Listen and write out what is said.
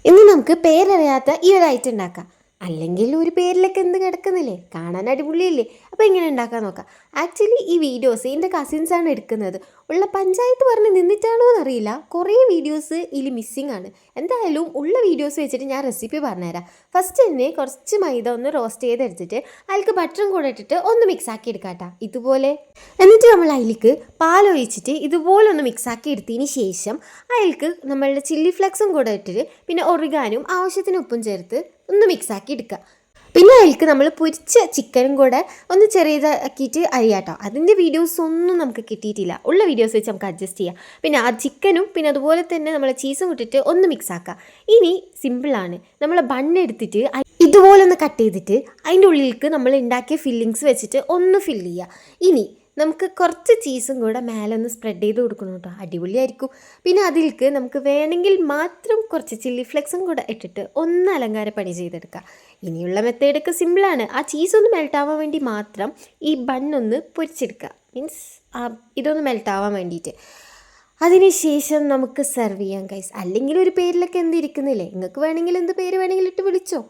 ഇന്ന് നമുക്ക് പേരറിയാത്ത ഈ ഒരു ഐറ്റം ഉണ്ടാക്കാം. അല്ലെങ്കിൽ ഒരു പേരിലൊക്കെ എന്ത് കിടക്കുന്നില്ലേ, കാണാൻ അടിപൊളിയല്ലേ. അപ്പോൾ എങ്ങനെ ഉണ്ടാക്കാൻ നോക്കാം. ആക്ച്വലി ഈ വീഡിയോസ് എൻ്റെ കസിൻസാണ് എടുക്കുന്നത്. ഉള്ള പഞ്ചായത്ത് പറഞ്ഞ് നിന്നിട്ടാണോ എന്നറിയില്ല, കുറേ വീഡിയോസ് ഇതിൽ മിസ്സിങ് ആണ്. എന്തായാലും ഉള്ള വീഡിയോസ് വെച്ചിട്ട് ഞാൻ റെസിപ്പി പറഞ്ഞുതരാം. ഫസ്റ്റ് തന്നെ കുറച്ച് മൈദ ഒന്ന് റോസ്റ്റ് ചെയ്തെടുത്തിട്ട് അതിലേക്ക് ബട്ടറും കൂടെ ഇട്ടിട്ട് ഒന്ന് മിക്സ് ആക്കി എടുക്കാട്ടോ ഇതുപോലെ. എന്നിട്ട് നമ്മൾ അതിലേക്ക് പാലൊഴിച്ചിട്ട് ഇതുപോലെ ഒന്ന് മിക്സ് ആക്കി എടുത്തതിന് ശേഷം അതിലേക്ക് നമ്മളുടെ ചില്ലി ഫ്ലെക്സും കൂടെ ഇട്ടിട്ട് പിന്നെ ഒറിഗാനും ആവശ്യത്തിന് ഉപ്പും ചേർത്ത് ഒന്ന് മിക്സാക്കി എടുക്കുക. പിന്നെ അതിലേക്ക് നമ്മൾ പൊരിച്ച ചിക്കനും കൂടെ ഒന്ന് ചെറിയതാക്കിയിട്ട് അരിയാട്ടോ. അതിൻ്റെ വീഡിയോസ് ഒന്നും നമുക്ക് കിട്ടിയിട്ടില്ല. ഉള്ള വീഡിയോസ് വെച്ച് നമുക്ക് അഡ്ജസ്റ്റ് ചെയ്യാം. പിന്നെ ആ ചിക്കനും പിന്നെ അതുപോലെ തന്നെ നമ്മൾ ചീസും ഇട്ടിട്ട് ഒന്ന് മിക്സ് ആക്കുക. ഇനി സിമ്പിളാണ്. നമ്മൾ ബണ്ണെടുത്തിട്ട് ഇതുപോലെ ഒന്ന് കട്ട് ചെയ്തിട്ട് അതിൻ്റെ ഉള്ളിലേക്ക് നമ്മൾ ഉണ്ടാക്കിയ ഫില്ലിങ്സ് വെച്ചിട്ട് ഒന്ന് ഫില്ല് ചെയ്യുക. ഇനി നമുക്ക് കുറച്ച് ചീസും കൂടെ മേലെ ഒന്ന് സ്പ്രെഡ് ചെയ്ത് കൊടുക്കണം കേട്ടോ, അടിപൊളിയായിരിക്കും. പിന്നെ അതിലേക്ക് നമുക്ക് വേണമെങ്കിൽ മാത്രം കുറച്ച് ചില്ലി ഫ്ലെക്സും കൂടെ ഇട്ടിട്ട് ഒന്ന് അലങ്കാരപ്പണി ചെയ്തെടുക്കുക. ഇനിയുള്ള മെത്തേഡൊക്കെ സിമ്പിളാണ്. ആ ചീസ് ഒന്ന് മെൽട്ടാവാൻ വേണ്ടി മാത്രം ഈ ബണ്ണൊന്ന് പൊരിച്ചെടുക്കുക. മീൻസ് ഇതൊന്ന് മെൽട്ടാവാൻ വേണ്ടിയിട്ട്. അതിനുശേഷം നമുക്ക് സെർവ് ചെയ്യാം ഗൈസ്. അല്ലെങ്കിൽ ഒരു പേരിലൊക്കെ എന്തിരിക്കുന്നില്ലേ, നിങ്ങൾക്ക് വേണമെങ്കിൽ എന്ത് പേര് വേണമെങ്കിൽ ഇട്ട് വിളിച്ചോ.